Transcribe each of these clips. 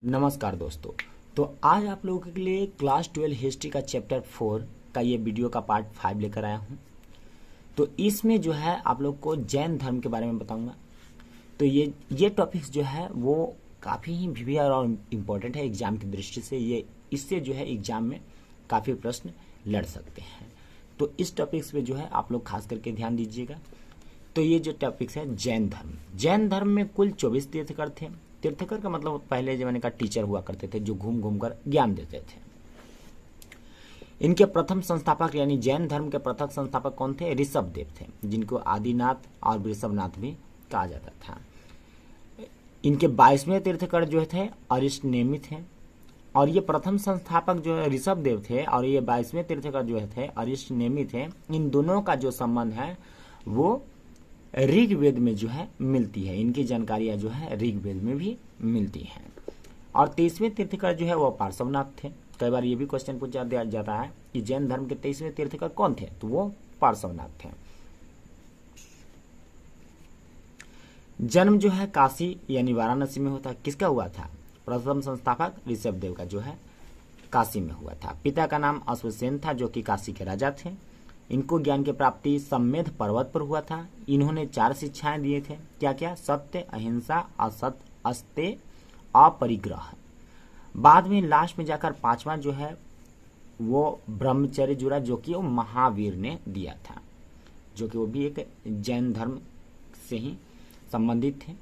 नमस्कार दोस्तों। तो आज आप लोगों के लिए क्लास 12 हिस्ट्री का चैप्टर 4 का ये वीडियो का पार्ट 5 लेकर आया हूँ। तो इसमें जो है आप लोग को जैन धर्म के बारे में बताऊंगा। तो ये टॉपिक्स जो है वो काफ़ी ही विविध और इम्पोर्टेंट है एग्जाम की दृष्टि से। ये इससे जो है एग्जाम में काफ़ी प्रश्न लड़ सकते हैं। तो इस टॉपिक्स पे जो है आप लोग खास करके ध्यान दीजिएगा। तो ये जो टॉपिक्स है जैन धर्म में कुल 24 तीर्थकर थे। तीर्थकर का मतलब पहले जमाने का टीचर हुआ करते थे जो घूम घूम कर ज्ञान देते थे। इनके प्रथम संस्थापक यानी जैन धर्म के प्रथम संस्थापक कौन थे? ऋषभदेव थे, जिनको आदिनाथ और वृषभनाथ भी कहा जाता था। इनके 22वें तीर्थकर जो थे अरिष्टनेमी थे। और ये प्रथम संस्थापक जो है ऋषभदेव थे और ये 22वें तीर्थकर जो थे अरिष्टनेमी थे। इन दोनों का जो संबंध है वो ऋग्वेद में जो है मिलती है। इनकी जानकारियां जो है ऋग्वेद में भी मिलती हैं। और 23वें तीर्थकर जो है वो पार्श्वनाथ थे। कई बार ये भी क्वेश्चन पूछा जाता है कि जैन धर्म के 23वें तीर्थकर कौन थे? तो वो पार्श्वनाथ थे। जन्म जो है काशी यानी वाराणसी में होता। किसका हुआ था? प्रथम संस्थापक ऋषभदेव का जो है काशी में हुआ था। पिता का नाम अश्वसेन था जो कि काशी के राजा थे। इनको ज्ञान की प्राप्ति सम्मेध पर्वत पर हुआ था। इन्होंने 4 शिक्षाएं दिए थे। क्या क्या? सत्य, अहिंसा, असत, अस्तेय, अपरिग्रह। बाद में लास्ट में जाकर 5वां जो है वो ब्रह्मचर्य जुड़ा जो कि वो महावीर ने दिया था, जो कि वो भी एक जैन धर्म से ही संबंधित थे।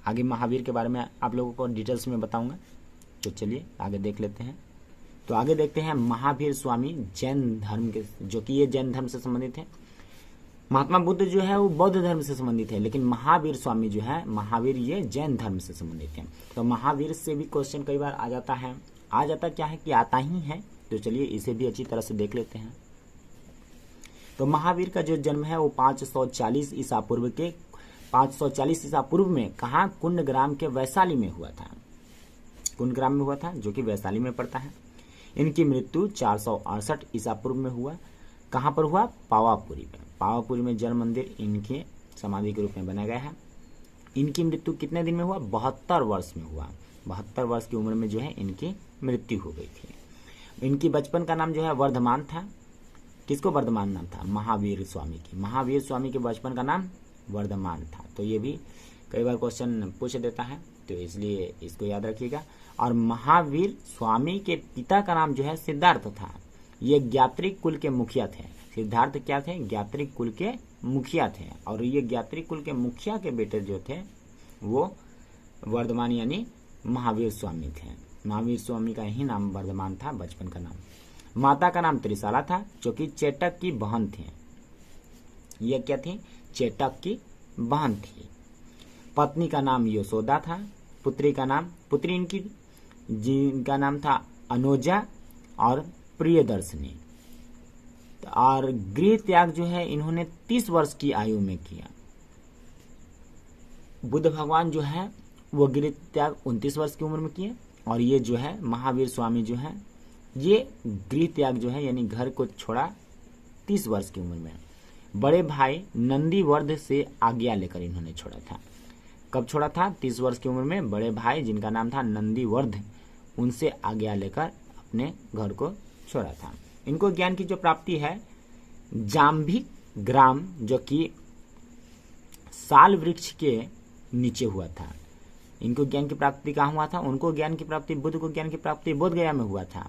आगे महावीर के बारे में आप लोगों को डिटेल्स में बताऊंगा। तो चलिए आगे देख लेते हैं। तो आगे देखते हैं महावीर स्वामी जैन धर्म के, जो कि ये जैन धर्म से संबंधित है। महात्मा बुद्ध जो है वो बौद्ध धर्म से संबंधित है, लेकिन महावीर स्वामी जो है महावीर ये जैन धर्म से संबंधित है। तो महावीर से भी क्वेश्चन कई बार आ जाता है। क्या है कि आता ही है। तो चलिए इसे भी अच्छी तरह से देख लेते हैं। तो महावीर का जो जन्म है वो 540 ईसा पूर्व में कहा? कुंडग्राम के वैशाली में हुआ था। कुंडग्राम में हुआ था जो कि वैशाली में पड़ता है। इनकी मृत्यु 468 ईसा पूर्व में हुआ। कहां पर हुआ? पावापुरी में। पावापुरी में जल मंदिर इनके समाधि के रूप में बनाया गया है। इनकी मृत्यु कितने दिन में हुआ? 72 वर्ष में हुआ। 72 वर्ष की उम्र में जो है इनकी मृत्यु हो गई थी। इनकी बचपन का नाम जो है वर्धमान था। किसको वर्धमान नाम था? महावीर स्वामी की। महावीर स्वामी के बचपन का नाम वर्धमान था। तो ये भी कई बार क्वेश्चन पूछ देता है, तो इसलिए इसको याद रखिएगा। और महावीर स्वामी के पिता का नाम जो है सिद्धार्थ था। ये ज्ञात्रिक कुल के मुखिया थे। सिद्धार्थ क्या थे? ज्ञात्रिक कुल के मुखिया थे। और ये ज्ञात्रिक कुल के मुखिया के बेटे जो थे वो वर्धमान यानी महावीर स्वामी थे। महावीर स्वामी का ही नाम वर्धमान था, बचपन का नाम। माता का नाम त्रिशाला था जो कि चेटक की बहन थी। ये क्या थी? चेटक की बहन थी। पत्नी का नाम यशोदा था। पुत्री इनकी जिनका नाम था अनुजा और प्रियदर्शनी। और गृह त्याग जो है इन्होंने 30 वर्ष की आयु में किया। बुद्ध भगवान जो है वो गृह त्याग 29 वर्ष की उम्र में किए। और ये जो है महावीर स्वामी जो है ये गृह त्याग जो है यानी घर को छोड़ा 30 वर्ष की उम्र में। बड़े भाई नंदीवर्ध से आज्ञा लेकर इन्होंने छोड़ा था। कब छोड़ा था? 30 वर्ष की उम्र में। बड़े भाई जिनका नाम था नंदीवर्ध, उनसे आज्ञा लेकर अपने घर को छोड़ा था। इनको ज्ञान की जो प्राप्ति है जाम्भिक ग्राम जो कि साल वृक्ष के नीचे हुआ था। इनको ज्ञान की प्राप्ति कहाँ हुआ था? उनको ज्ञान की प्राप्ति, बुद्ध को ज्ञान की प्राप्ति बोध गया में हुआ था।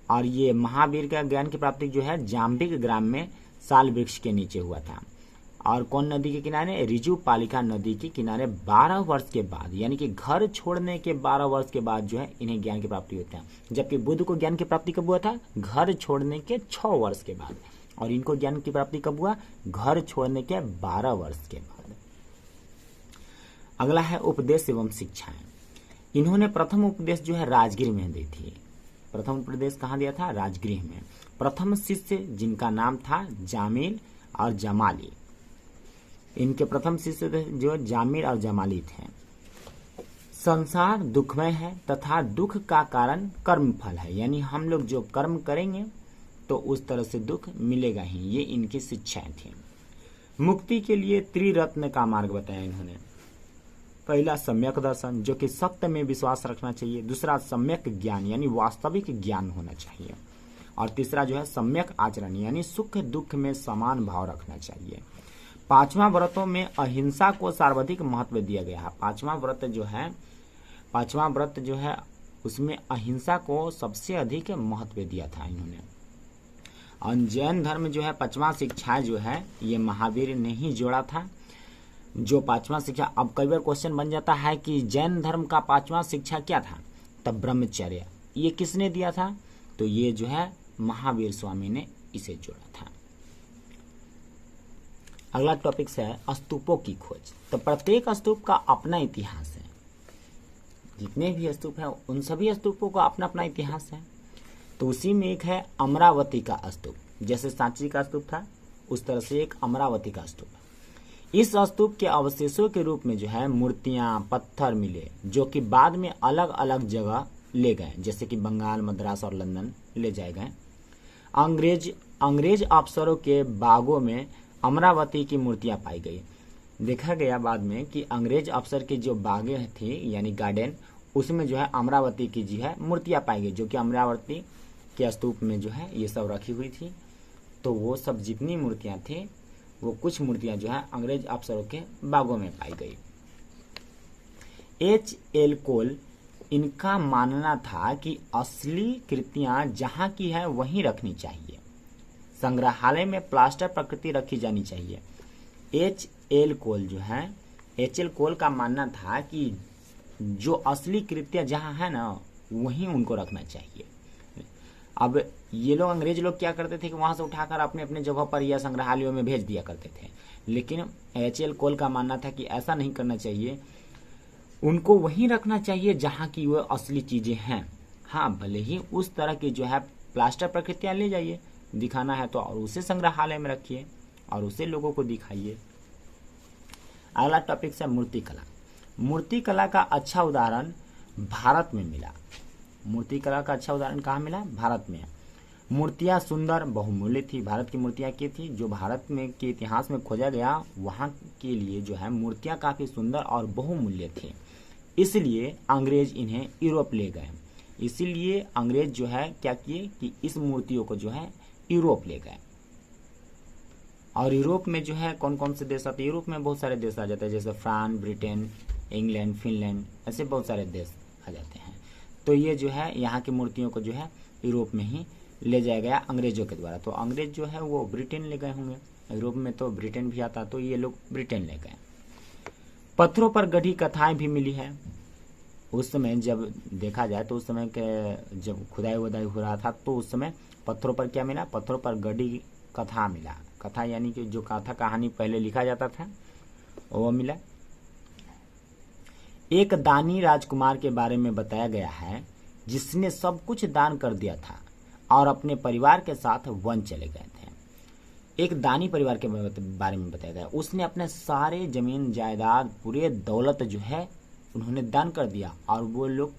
और ये महावीर का ज्ञान की प्राप्ति जो है जाम्भिक ग्राम में साल वृक्ष के नीचे हुआ था। और कौन नदी के किनारे? रिजु पालिका नदी के किनारे 12 वर्ष के बाद, यानी कि घर छोड़ने के 12 वर्ष के बाद जो है इन्हें ज्ञान की प्राप्ति होती है। जबकि बुद्ध को ज्ञान की प्राप्ति कब हुआ था? घर छोड़ने के 6 वर्ष के बाद। और इनको ज्ञान की प्राप्ति कब हुआ? घर छोड़ने के 12 वर्ष के बाद। अगला है उपदेश एवं शिक्षाएं। इन्होंने प्रथम उपदेश जो है राजगृह में दी थी। प्रथम उपदेश कहाँ दिया था? राजगृह में। प्रथम शिष्य जिनका नाम था जामिल और जमाली। इनके प्रथम शिष्य जो जामिल और जमाली थे। संसार दुखमय है तथा दुख का कारण कर्म फल है, यानी हम लोग जो कर्म करेंगे तो उस तरह से दुख मिलेगा ही। ये इनकी शिक्षाएं थी। मुक्ति के लिए त्रिरत्न का मार्ग बताया इन्होंने। पहला सम्यक दर्शन, जो कि सत्य में विश्वास रखना चाहिए। दूसरा सम्यक ज्ञान, यानी वास्तविक ज्ञान होना चाहिए। और तीसरा जो है सम्यक आचरण, यानी सुख दुख में समान भाव रखना चाहिए। पांचवा व्रतों में अहिंसा को सर्वाधिक महत्व दिया गया है। पांचवा व्रत जो है उसमें अहिंसा को सबसे अधिक महत्व दिया था इन्होंने। और जैन धर्म जो है पांचवा शिक्षा जो है ये महावीर ने ही जोड़ा था। जो पांचवा शिक्षा, अब कई बार क्वेश्चन बन जाता है कि जैन धर्म का पांचवा शिक्षा क्या था, तब ब्रह्मचर्य, ये किसने दिया था, तो ये जो है महावीर स्वामी ने इसे जोड़ा था। अगला टॉपिक है स्तूपों की खोज। तो प्रत्येक स्तूप का अपना इतिहास है। जितने भी स्तूप हैं उन सभी स्तूपों का अपना अपना इतिहास है। तो उसी में एक है अमरावती का स्तूप। जैसे सांची का स्तूप था उस तरह से एक अमरावती का स्तूप। इस स्तूप के अवशेषों के रूप में जो है मूर्तियां, पत्थर मिले, जो कि बाद में अलग अलग जगह ले गए, जैसे कि बंगाल, मद्रास और लंदन ले जाए गए। अंग्रेज अफसरों के बागों में अमरावती की मूर्तियां पाई गई। देखा गया बाद में कि अंग्रेज अफसर की जो बागें थी यानी गार्डन, उसमें जो है अमरावती की जो है मूर्तियां पाई गई, जो कि अमरावती के स्तूप में जो है ये सब रखी हुई थी। तो वो सब जितनी मूर्तियां थी वो कुछ मूर्तियां जो है अंग्रेज अफसरों के बागों में पाई गई। H.L. कोल, इनका मानना था कि असली कृतियां जहां की है वहीं रखनी चाहिए, संग्रहालय में प्लास्टर प्रकृति रखी जानी चाहिए। H.L. कोल जो है, H.L. कोल का मानना था कि जो असली कृतियां जहां है ना वहीं उनको रखना चाहिए। अब ये लोग अंग्रेज लोग क्या करते थे कि वहां से उठाकर अपने अपने जगह पर या संग्रहालयों में भेज दिया करते थे, लेकिन H.L. कोल का मानना था कि ऐसा नहीं करना चाहिए, उनको वहीं रखना चाहिए जहां की वो असली चीजें हैं। हाँ, भले ही उस तरह की जो है प्लास्टर प्रकृतियां ले जाइए, दिखाना है तो, और उसे संग्रहालय में रखिए और उसे लोगों को दिखाइए। अगला टॉपिक है मूर्तिकला। मूर्तिकला का अच्छा उदाहरण भारत में मिला। मूर्तिकला का अच्छा उदाहरण कहाँ मिला? भारत में। मूर्तियां सुंदर बहुमूल्य थी। भारत की मूर्तियां क्या थी? जो भारत में के इतिहास में खोजा गया वहां के लिए जो है मूर्तियां काफी सुंदर और बहुमूल्य थी। इसलिए अंग्रेज इन्हें यूरोप ले गए। इसीलिए अंग्रेज जो है क्या किए कि इस मूर्तियों को जो है यूरोप ले गए। और यूरोप में जो है कौन कौन से देश आते हैं? यूरोप में बहुत सारे देश आ जाते हैं, जैसे फ्रांस, ब्रिटेन, इंग्लैंड, फिनलैंड, ऐसे बहुत सारे देश आ जाते हैं। तो ये जो है यहाँ की मूर्तियों को जो है यूरोप में ही ले जाया गया अंग्रेजों के द्वारा। तो अंग्रेज जो है वो ब्रिटेन ले गए होंगे, यूरोप में तो ब्रिटेन भी आता, तो ये लोग ब्रिटेन ले गए। पत्थरों पर गढ़ी कथाएं भी मिली है। उस समय जब देखा जाए तो उस समय के जब खुदाई वुदाई हो रहा था तो उस समय पत्थरों पर क्या मिला? पत्थरों पर गढ़ी कथा मिला। कथा यानी कि जो कथा कहानी पहले लिखा जाता था वो मिला। एक दानी राजकुमार के बारे में बताया गया है जिसने सब कुछ दान कर दिया था और अपने परिवार के साथ वन चले गए थे। एक दानी परिवार के बारे में बताया गया, उसने अपने सारे जमीन जायदाद पूरे दौलत जो है उन्होंने दान कर दिया और वो लोग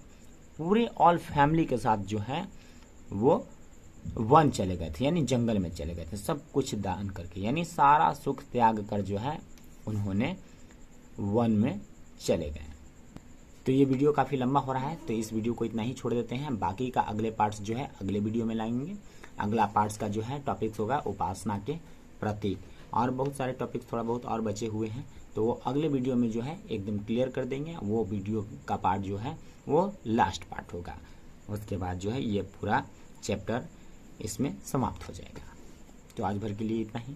पूरे ऑल फैमिली के साथ जो है वो वन चले गए थे, यानी जंगल में चले गए थे, सब कुछ दान करके, यानी सारा सुख त्याग कर जो है उन्होंने वन में चले गए। तो ये वीडियो काफ़ी लंबा हो रहा है तो इस वीडियो को इतना ही छोड़ देते हैं। बाकी का अगले पार्ट्स जो है अगले वीडियो में लाएंगे। अगला पार्ट्स का जो है टॉपिक्स होगा उपासना के प्रतीक, और बहुत सारे टॉपिक्स थोड़ा बहुत और बचे हुए हैं तो वो अगले वीडियो में जो है एकदम क्लियर कर देंगे। वो वीडियो का पार्ट जो है वो लास्ट पार्ट होगा। उसके बाद जो है ये पूरा चैप्टर इसमें समाप्त हो जाएगा। तो आज भर के लिए इतना ही।